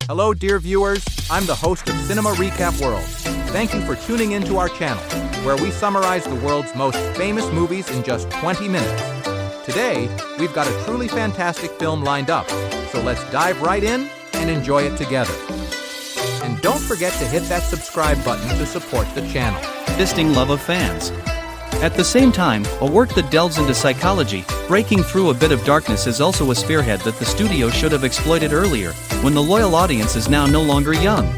Hello dear viewers, I'm the host of Cinema Recap World. Thank you for tuning into our channel, where we summarize the world's most famous movies in just 20 minutes. Today, we've got a truly fantastic film lined up, so let's dive right in and enjoy it together. And don't forget to hit that subscribe button to support the channel. Distinct love of fans. At the same time, a work that delves into psychology, breaking through a bit of darkness is also a spearhead that the studio should have exploited earlier, when the loyal audience is now no longer young.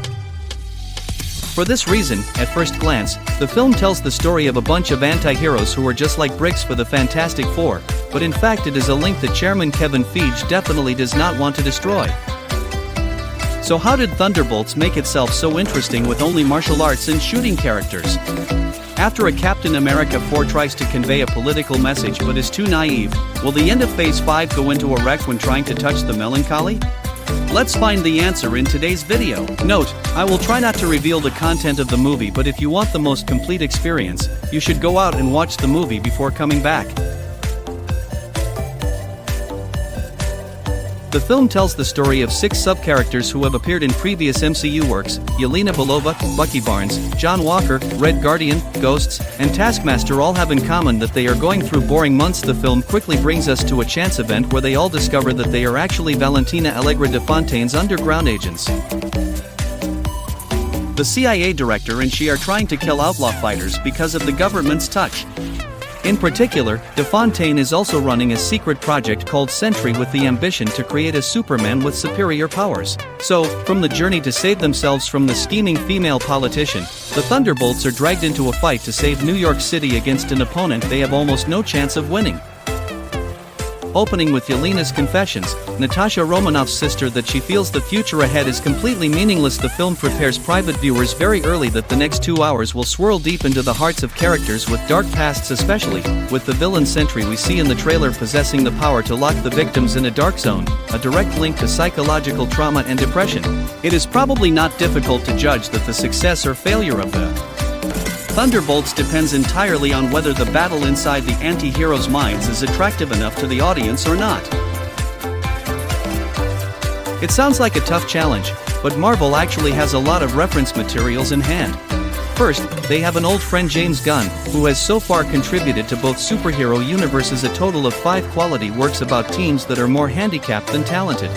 For this reason, at first glance, the film tells the story of a bunch of anti-heroes who are just like bricks for the Fantastic Four, but in fact it is a link that Chairman Kevin Feige definitely does not want to destroy. So how did Thunderbolts make itself so interesting with only martial arts and shooting characters? After a Captain America 4 tries to convey a political message but is too naive, will the end of Phase 5 go into a wreck when trying to touch the melancholy? Let's find the answer in today's video. Note, I will try not to reveal the content of the movie, but if you want the most complete experience, you should go out and watch the movie before coming back. The film tells the story of 6 sub-characters who have appeared in previous MCU works: Yelena Belova, Bucky Barnes, John Walker, Red Guardian, Ghosts, and Taskmaster all have in common that they are going through boring months. The film quickly brings us to a chance event where they all discover that they are actually Valentina Allegra de Fontaine's underground agents. The CIA director and she are trying to kill outlaw fighters because of the government's touch. In particular, De Fontaine is also running a secret project called Sentry with the ambition to create a Superman with superior powers. So, from the journey to save themselves from the scheming female politician, the Thunderbolts are dragged into a fight to save New York City against an opponent they have almost no chance of winning. Opening with Yelena's confessions, Natasha Romanoff's sister, that she feels the future ahead is completely meaningless. The film prepares private viewers very early that the next 2 hours will swirl deep into the hearts of characters with dark pasts, especially with the villain Sentry we see in the trailer possessing the power to lock the victims in a dark zone, a direct link to psychological trauma and depression. It is probably not difficult to judge that the success or failure of the Thunderbolts depends entirely on whether the battle inside the anti-heroes' minds is attractive enough to the audience or not. It sounds like a tough challenge, but Marvel actually has a lot of reference materials in hand. First, they have an old friend, James Gunn, who has so far contributed to both superhero universes a total of 5 quality works about teams that are more handicapped than talented.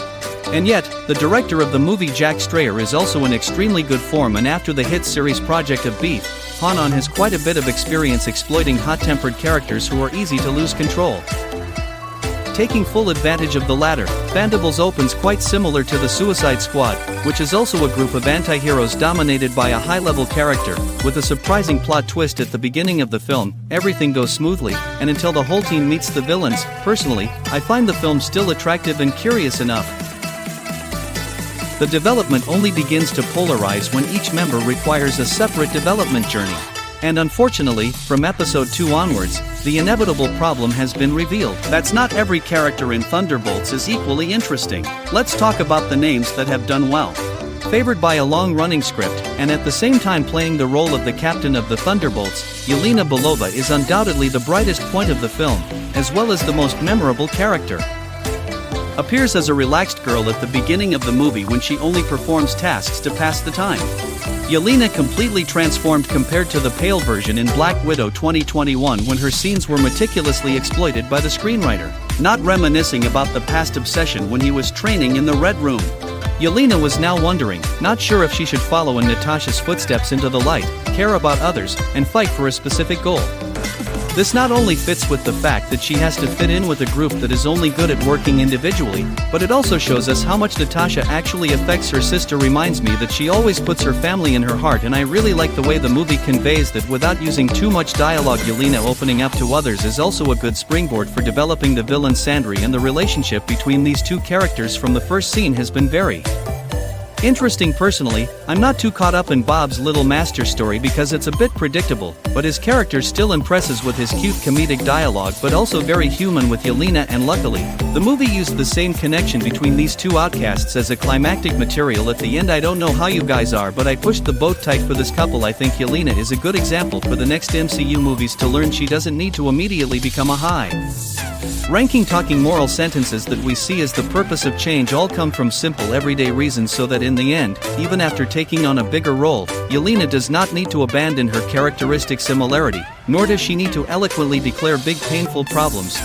And yet, the director of the movie, Jake Schreier, is also in extremely good form, and after the hit series Project of Beef, Hanan has quite a bit of experience exploiting hot-tempered characters who are easy to lose control. Taking full advantage of the latter, Thunderbolts opens quite similar to the Suicide Squad, which is also a group of anti-heroes dominated by a high-level character. With a surprising plot twist at the beginning of the film, everything goes smoothly, and until the whole team meets the villains. Personally, I find the film still attractive and curious enough. The development only begins to polarize when each member requires a separate development journey. And unfortunately, from episode 2 onwards, the inevitable problem has been revealed. That's not every character in Thunderbolts is equally interesting. Let's talk about the names that have done well. Favored by a long-running script, and at the same time playing the role of the captain of the Thunderbolts, Yelena Belova is undoubtedly the brightest point of the film, as well as the most memorable character. Appears as a relaxed girl at the beginning of the movie when she only performs tasks to pass the time. Yelena completely transformed compared to the pale version in Black Widow 2021 when her scenes were meticulously exploited by the screenwriter, not reminiscing about the past obsession when he was training in the Red Room. Yelena was now wondering, not sure if she should follow in Natasha's footsteps into the light, care about others, and fight for a specific goal. This not only fits with the fact that she has to fit in with a group that is only good at working individually, but it also shows us how much Natasha actually affects her sister. Reminds me that she always puts her family in her heart, and I really like the way the movie conveys that without using too much dialogue. Yelena opening up to others is also a good springboard for developing the villain Sandry, and the relationship between these two characters from the first scene has been very interesting. Personally, I'm not too caught up in Bob's Little Master story because it's a bit predictable, but his character still impresses with his cute comedic dialogue, but also very human with Yelena, and luckily, the movie used the same connection between these two outcasts as a climactic material at the end. I don't know how you guys are, but I pushed the boat tight for this couple. I think Yelena is a good example for the next MCU movies to learn she doesn't need to immediately become a high Ranking talking moral sentences that we see as the purpose of change all come from simple everyday reasons, so that in the end, even after taking on a bigger role, Yelena does not need to abandon her characteristic similarity, nor does she need to eloquently declare big painful problems.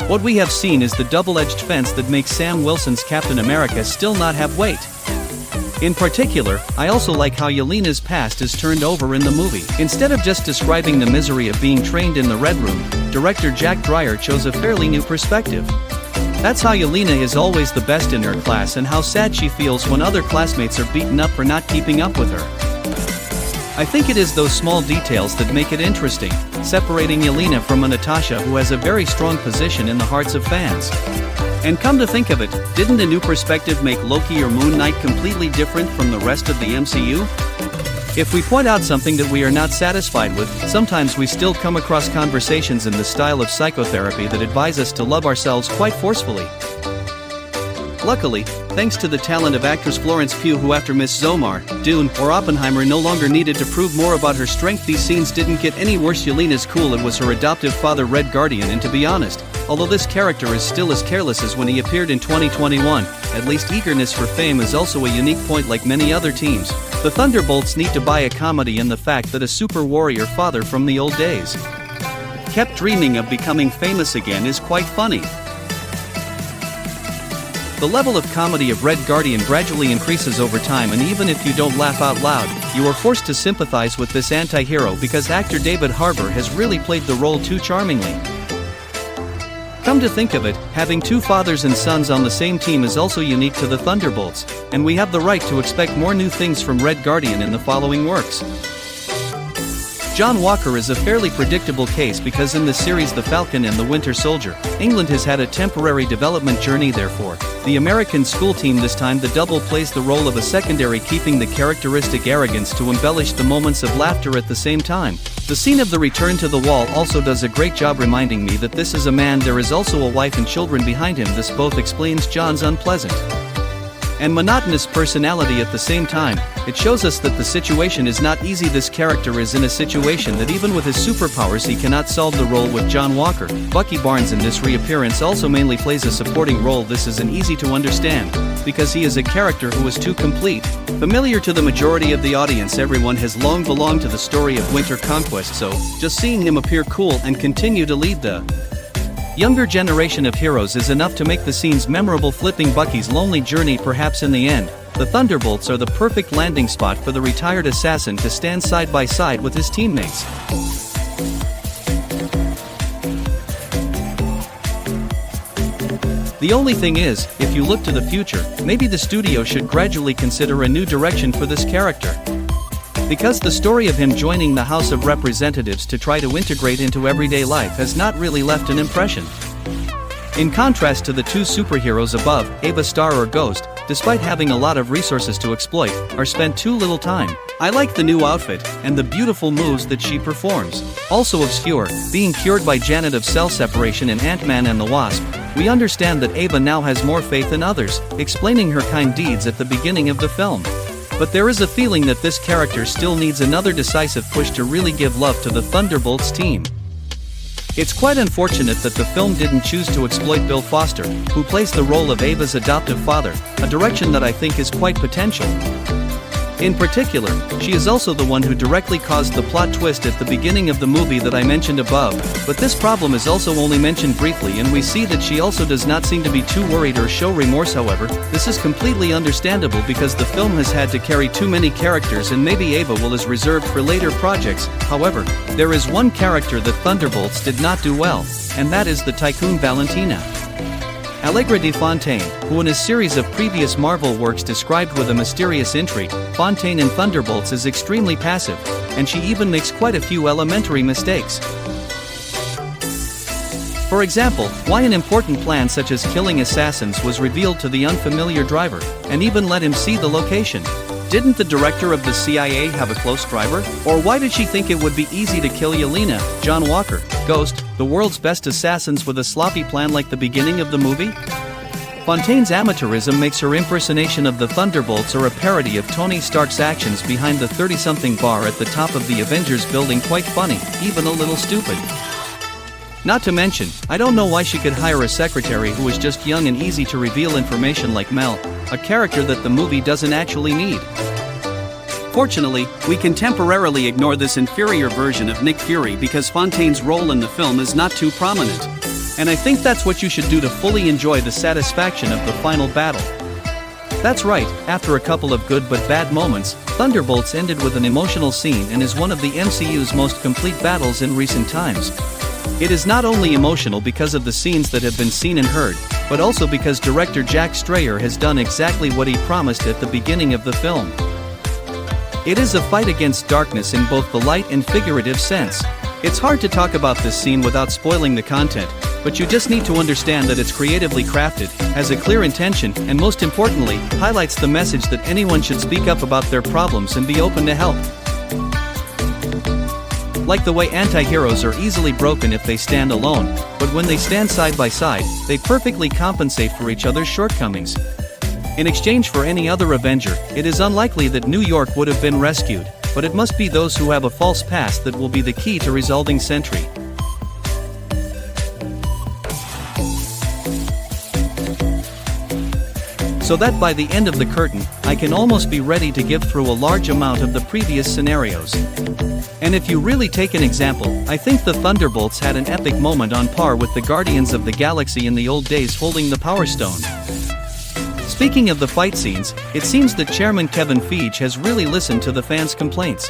What we have seen is the double-edged fence that makes Sam Wilson's Captain America still not have weight. In particular, I also like how Yelena's past is turned over in the movie. Instead of just describing the misery of being trained in the Red Room, director Jake Schreier chose a fairly new perspective. That's how Yelena is always the best in her class and how sad she feels when other classmates are beaten up for not keeping up with her. I think it is those small details that make it interesting, separating Yelena from a Natasha who has a very strong position in the hearts of fans. And come to think of it, didn't a new perspective make Loki or Moon Knight completely different from the rest of the MCU? If we point out something that we are not satisfied with, sometimes we still come across conversations in the style of psychotherapy that advise us to love ourselves quite forcefully. Luckily, thanks to the talent of actress Florence Pugh, who after Miss Zomar, Dune, or Oppenheimer no longer needed to prove more about her strength, these scenes didn't get any worse. Yelena's cool, it was her adoptive father Red Guardian, and to be honest, although this character is still as careless as when he appeared in 2021, at least eagerness for fame is also a unique point. Like many other teams, the Thunderbolts need to buy a comedy in the fact that a super warrior father from the old days kept dreaming of becoming famous again is quite funny. The level of comedy of Red Guardian gradually increases over time, and even if you don't laugh out loud, you are forced to sympathize with this anti-hero because actor David Harbour has really played the role too charmingly. Come to think of it, having two fathers and sons on the same team is also unique to the Thunderbolts, and we have the right to expect more new things from Red Guardian in the following works. John Walker is a fairly predictable case because in the series The Falcon and the Winter Soldier, England has had a temporary development journey. Therefore, the American school team, this time the double, plays the role of a secondary, keeping the characteristic arrogance to embellish the moments of laughter at the same time. The scene of the return to the wall also does a great job reminding me that this is a man. There is also a wife and children behind him. This both explains John's unpleasant and monotonous personality at the same time. It shows us that the situation is not easy. This character is in a situation that even with his superpowers he cannot solve. The role with John Walker, Bucky Barnes in this reappearance also mainly plays a supporting role. This is an easy to understand, because he is a character who is too complete. Familiar to the majority of the audience, everyone has long belonged to the story of Winter Conquest, so just seeing him appear cool and continue to lead the younger generation of heroes is enough to make the scenes memorable. Flipping Bucky's lonely journey, perhaps in the end, the Thunderbolts are the perfect landing spot for the retired assassin to stand side by side with his teammates. The only thing is, if you look to the future, maybe the studio should gradually consider a new direction for this character. Because the story of him joining the House of Representatives to try to integrate into everyday life has not really left an impression. In contrast to the two superheroes above, Ava Star or Ghost, despite having a lot of resources to exploit, are spent too little time. I like the new outfit, and the beautiful moves that she performs. Also obscure, being cured by Janet of cell separation in Ant-Man and the Wasp, we understand that Ava now has more faith in others, explaining her kind deeds at the beginning of the film. But there is a feeling that this character still needs another decisive push to really give love to the Thunderbolts team. It's quite unfortunate that the film didn't choose to exploit Bill Foster, who plays the role of Ava's adoptive father, a direction that I think is quite potential. In particular, she is also the one who directly caused the plot twist at the beginning of the movie that I mentioned above, but this problem is also only mentioned briefly, and we see that she also does not seem to be too worried or show remorse. However, this is completely understandable because the film has had to carry too many characters, and maybe Ava will is reserved for later projects. However, there is one character that Thunderbolts did not do well, and that is the tycoon Valentina Allegra de Fontaine, who in a series of previous Marvel works described with a mysterious intrigue. Fontaine in Thunderbolts is extremely passive, and she even makes quite a few elementary mistakes. For example, why an important plan such as killing assassins was revealed to the unfamiliar driver, and even let him see the location. Didn't the director of the CIA have a close driver? Or why did she think it would be easy to kill Yelena, John Walker, Ghost, the world's best assassins with a sloppy plan like the beginning of the movie? Fontaine's amateurism makes her impersonation of the Thunderbolts or a parody of Tony Stark's actions behind the 30-something bar at the top of the Avengers building quite funny, even a little stupid. Not to mention, I don't know why she could hire a secretary who is just young and easy to reveal information like Mel, a character that the movie doesn't actually need. Fortunately, we can temporarily ignore this inferior version of Nick Fury because Fontaine's role in the film is not too prominent. And I think that's what you should do to fully enjoy the satisfaction of the final battle. That's right, after a couple of good but bad moments, Thunderbolts ended with an emotional scene and is one of the MCU's most complete battles in recent times. It is not only emotional because of the scenes that have been seen and heard, but also because director Jake Schreier has done exactly what he promised at the beginning of the film. It is a fight against darkness in both the light and figurative sense. It's hard to talk about this scene without spoiling the content, but you just need to understand that it's creatively crafted, has a clear intention, and most importantly, highlights the message that anyone should speak up about their problems and be open to help. Like the way anti-heroes are easily broken if they stand alone, but when they stand side by side, they perfectly compensate for each other's shortcomings. In exchange for any other Avenger, it is unlikely that New York would have been rescued, but it must be those who have a false past that will be the key to resolving Sentry. So that by the end of the curtain, I can almost be ready to give through a large amount of the previous scenarios. And if you really take an example, I think the Thunderbolts had an epic moment on par with the Guardians of the Galaxy in the old days holding the Power Stone. Speaking of the fight scenes, it seems that Chairman Kevin Feige has really listened to the fans' complaints.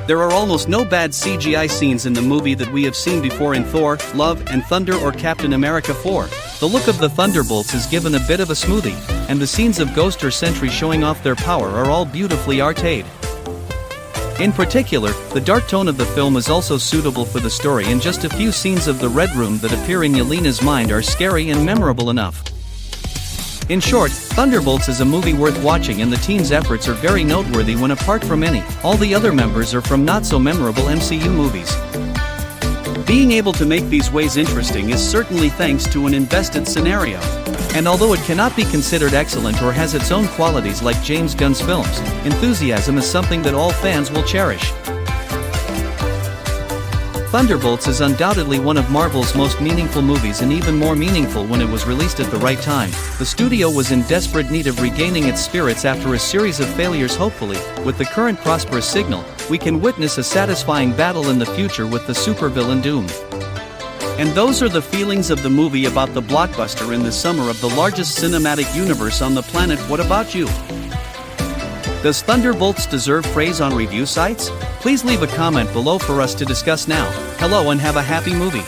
There are almost no bad CGI scenes in the movie that we have seen before in Thor, Love and Thunder or Captain America 4. The look of the Thunderbolts is given a bit of a smoothie, and the scenes of Ghost or Sentry showing off their power are all beautifully artade. In particular, the dark tone of the film is also suitable for the story, and just a few scenes of the Red Room that appear in Yelena's mind are scary and memorable enough. In short, Thunderbolts is a movie worth watching, and the team's efforts are very noteworthy when apart from all the other members are from not-so-memorable MCU movies. Being able to make these ways interesting is certainly thanks to an invested scenario. And although it cannot be considered excellent or has its own qualities like James Gunn's films, enthusiasm is something that all fans will cherish. Thunderbolts is undoubtedly one of Marvel's most meaningful movies, and even more meaningful when it was released at the right time. The studio was in desperate need of regaining its spirits after a series of failures. Hopefully, with the current prosperous signal, we can witness a satisfying battle in the future with the supervillain Doom. And those are the feelings of the movie about the blockbuster in the summer of the largest cinematic universe on the planet. What about you? Does Thunderbolts deserve praise on review sites? Please leave a comment below for us to discuss now. Hello and have a happy movie.